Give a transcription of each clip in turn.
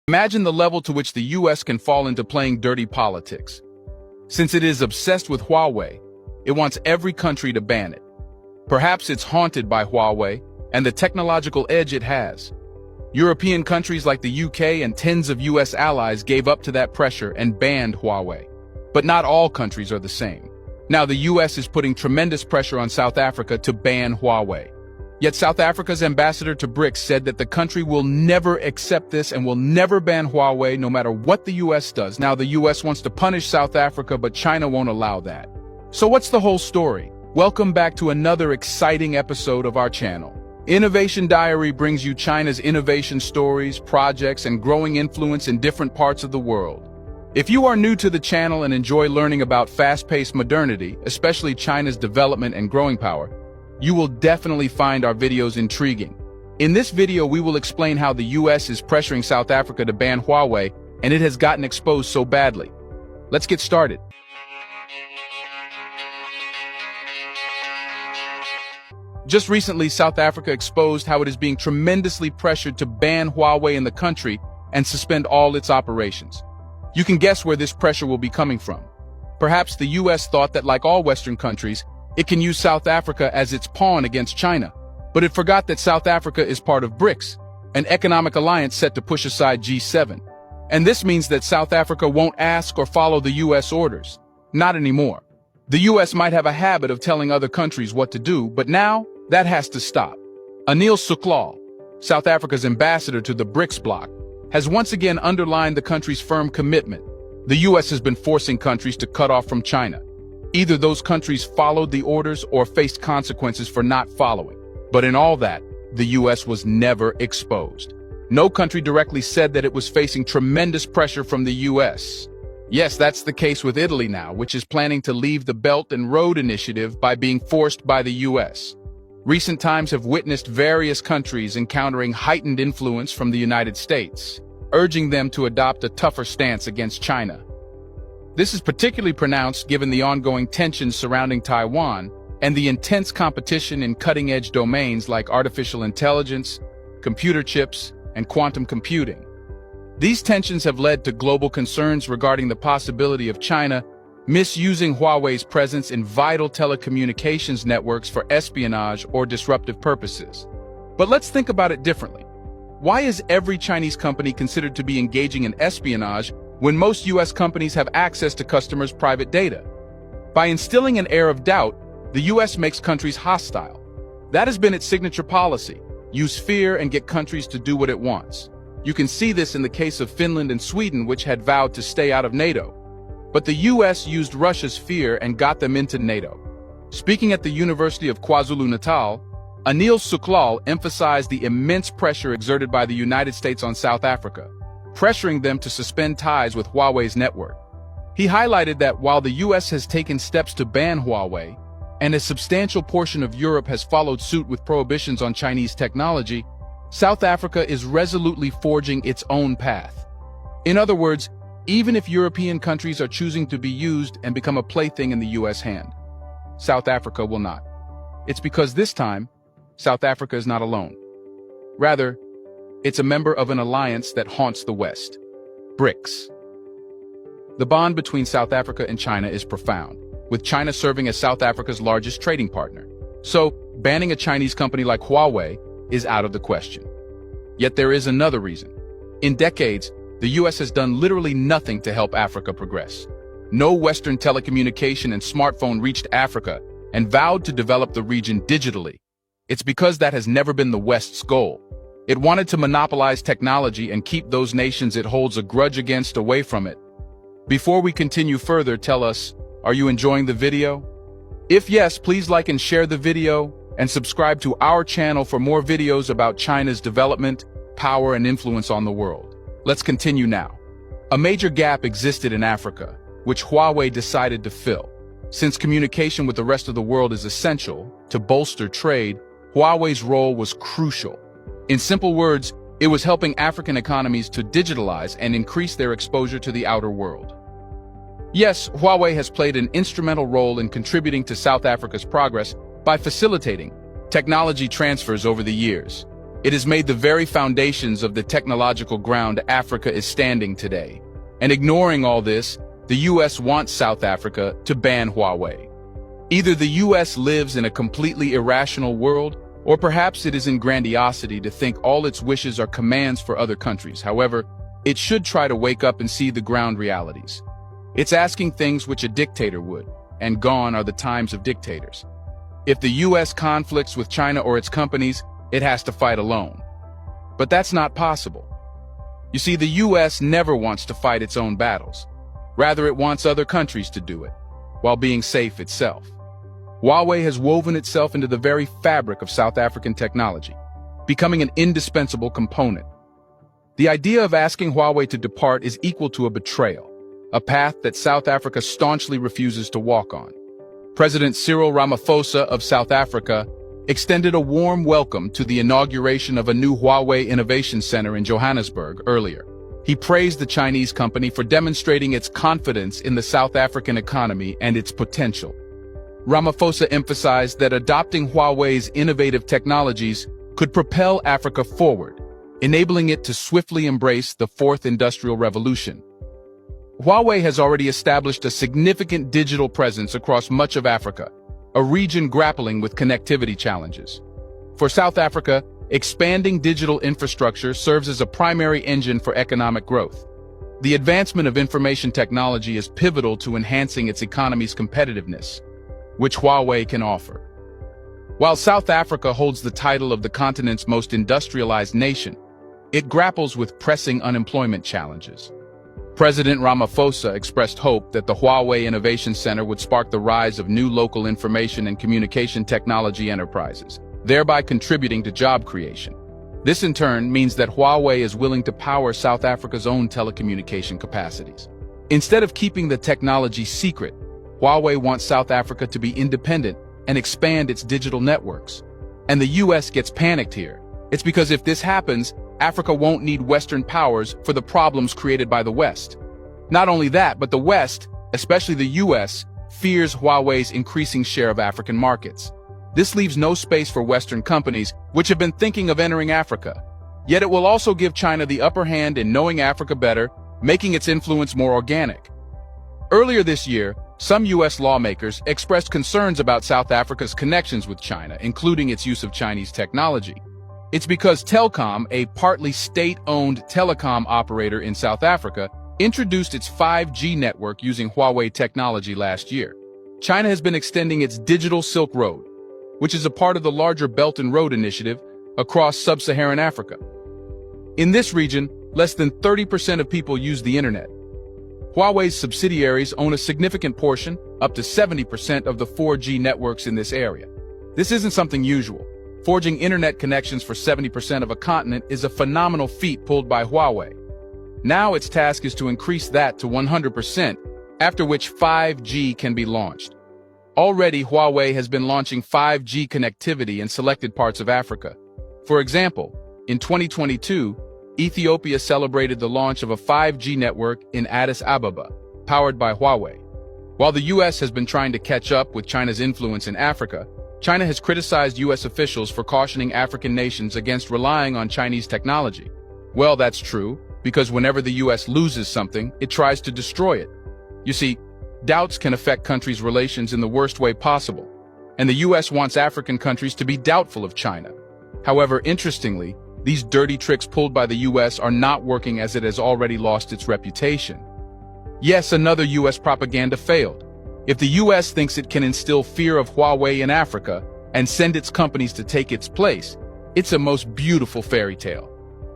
Imagine the level to which the US can fall into playing dirty politics. Since it is obsessed with Huawei, it wants every country to ban it. Perhaps it's haunted by Huawei and the technological edge it has. European countries like the UK and tens of US allies gave up to that pressure and banned Huawei. But not all countries are the same. Now the US is putting tremendous pressure on South Africa to ban Huawei. Yet South Africa's ambassador to BRICS said that the country will never accept this and will never ban Huawei no matter what the US does. Now the US wants to punish South Africa, but China won't allow that. So what's the whole story? Welcome back to another exciting episode of our channel. Innovation Diary brings you China's innovation stories, projects, and growing influence in different parts of the world. If you are new to the channel and enjoy learning about fast-paced modernity, especially China's development and growing power, you will definitely find our videos intriguing. In this video, we will explain how the US is pressuring South Africa to ban Huawei, and it has gotten exposed so badly. Let's get started. Just recently, South Africa exposed how it is being tremendously pressured to ban Huawei in the country and suspend all its operations. You can guess where this pressure will be coming from. Perhaps the US thought that, like all Western countries, it can use South Africa as its pawn against China. But it forgot that South Africa is part of BRICS, an economic alliance set to push aside G7. And this means that South Africa won't ask or follow the US orders. Not anymore. The US might have a habit of telling other countries what to do, but now that has to stop. Anil Suklal, South Africa's ambassador to the BRICS bloc, has once again underlined the country's firm commitment. The US has been forcing countries to cut off from China. Either those countries followed the orders or faced consequences for not following. But in all that, the US was never exposed. No country directly said that it was facing tremendous pressure from the US. Yes, that's the case with Italy now, which is planning to leave the Belt and Road Initiative by being forced by the US. Recent times have witnessed various countries encountering heightened influence from the United States, urging them to adopt a tougher stance against China. This is particularly pronounced given the ongoing tensions surrounding Taiwan and the intense competition in cutting-edge domains like artificial intelligence, computer chips, and quantum computing. These tensions have led to global concerns regarding the possibility of China misusing Huawei's presence in vital telecommunications networks for espionage or disruptive purposes. But let's think about it differently. Why is every Chinese company considered to be engaging in espionage when most US companies have access to customers' private data? By instilling an air of doubt, the US makes countries hostile. That has been its signature policy: use fear and get countries to do what it wants. You can see this in the case of Finland and Sweden, which had vowed to stay out of NATO. But the US used Russia's fear and got them into NATO. Speaking at the University of KwaZulu-Natal, Anil Suklal emphasized the immense pressure exerted by the United States on South Africa, pressuring them to suspend ties with Huawei's network. He highlighted that while the US has taken steps to ban Huawei, and a substantial portion of Europe has followed suit with prohibitions on Chinese technology, South Africa is resolutely forging its own path. In other words, even if European countries are choosing to be used and become a plaything in the US hand, South Africa will not. It's because this time, South Africa is not alone. Rather, it's a member of an alliance that haunts the West, BRICS. The bond between South Africa and China is profound, with China serving as South Africa's largest trading partner. So, banning a Chinese company like Huawei is out of the question. Yet there is another reason. In decades, the US has done literally nothing to help Africa progress. No Western telecommunication and smartphone reached Africa and vowed to develop the region digitally. It's because that has never been the West's goal. It wanted to monopolize technology and keep those nations it holds a grudge against away from it. Before we continue further, tell us, are you enjoying the video? If yes, please like and share the video and subscribe to our channel for more videos about China's development, power, and influence on the world. Let's continue now. A major gap existed in Africa, which Huawei decided to fill. Since communication with the rest of the world is essential to bolster trade, Huawei's role was crucial. In simple words, it was helping African economies to digitalize and increase their exposure to the outer world. Yes, Huawei has played an instrumental role in contributing to South Africa's progress by facilitating technology transfers over the years. It has made the very foundations of the technological ground Africa is standing today. And ignoring all this, the US wants South Africa to ban Huawei. Either the US lives in a completely irrational world, or perhaps it is in grandiosity to think all its wishes are commands for other countries. However, it should try to wake up and see the ground realities. It's asking things which a dictator would, and gone are the times of dictators. If the US conflicts with China or its companies, it has to fight alone. But that's not possible. You see, the US never wants to fight its own battles. Rather, it wants other countries to do it, while being safe itself. Huawei has woven itself into the very fabric of South African technology, becoming an indispensable component. The idea of asking Huawei to depart is equal to a betrayal, a path that South Africa staunchly refuses to walk on. President Cyril Ramaphosa of South Africa extended a warm welcome to the inauguration of a new Huawei Innovation Center in Johannesburg earlier. He praised the Chinese company for demonstrating its confidence in the South African economy and its potential. Ramaphosa emphasized that adopting Huawei's innovative technologies could propel Africa forward, enabling it to swiftly embrace the fourth industrial revolution. Huawei has already established a significant digital presence across much of Africa, a region grappling with connectivity challenges. For South Africa, expanding digital infrastructure serves as a primary engine for economic growth. The advancement of information technology is pivotal to enhancing its economy's competitiveness, which Huawei can offer. While South Africa holds the title of the continent's most industrialized nation, it grapples with pressing unemployment challenges. President Ramaphosa expressed hope that the Huawei Innovation Center would spark the rise of new local information and communication technology enterprises, thereby contributing to job creation. This in turn means that Huawei is willing to power South Africa's own telecommunication capacities. Instead of keeping the technology secret, Huawei wants South Africa to be independent and expand its digital networks. And the US gets panicked here. It's because if this happens, Africa won't need Western powers for the problems created by the West. Not only that, but the West, especially the US, fears Huawei's increasing share of African markets. This leaves no space for Western companies, which have been thinking of entering Africa. Yet it will also give China the upper hand in knowing Africa better, making its influence more organic. Earlier this year, some U.S. lawmakers expressed concerns about South Africa's connections with China, including its use of Chinese technology. It's because Telkom, a partly state-owned telecom operator in South Africa, introduced its 5G network using Huawei technology last year. China has been extending its Digital Silk Road, which is a part of the larger Belt and Road initiative, across sub-Saharan Africa. In this region, less than 30% of people use the internet. Huawei's subsidiaries own a significant portion, up to 70% of the 4G networks in this area. This isn't something usual. Forging internet connections for 70% of a continent is a phenomenal feat pulled by Huawei. Now its task is to increase that to 100%, after which 5G can be launched. Already, Huawei has been launching 5G connectivity in selected parts of Africa. For example, in 2022, Ethiopia celebrated the launch of a 5G network in Addis Ababa, powered by Huawei. While the US has been trying to catch up with China's influence in Africa, China has criticized US officials for cautioning African nations against relying on Chinese technology. Well, that's true, because whenever the US loses something, it tries to destroy it. You see, doubts can affect countries' relations in the worst way possible, and the US wants African countries to be doubtful of China. However, interestingly, these dirty tricks pulled by the US are not working, as it has already lost its reputation. Yes, another US propaganda failed. If the US thinks it can instill fear of Huawei in Africa and send its companies to take its place, it's a most beautiful fairy tale.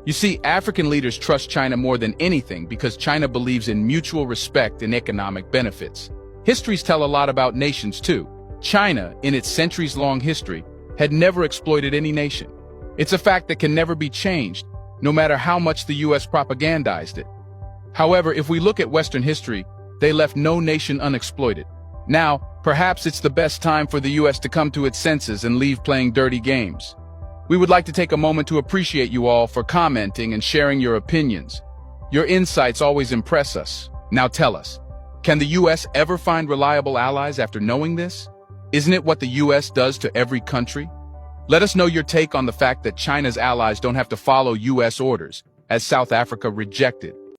You see, African leaders trust China more than anything because China believes in mutual respect and economic benefits. Histories tell a lot about nations too. China, in its centuries-long history, had never exploited any nation. It's a fact that can never be changed, no matter how much the US propagandized it. However, if we look at Western history, they left no nation unexploited. Now, perhaps it's the best time for the US to come to its senses and leave playing dirty games. We would like to take a moment to appreciate you all for commenting and sharing your opinions. Your insights always impress us. Now tell us, can the US ever find reliable allies after knowing this? Isn't it what the US does to every country? Let us know your take on the fact that China's allies don't have to follow U.S. orders, as South Africa rejected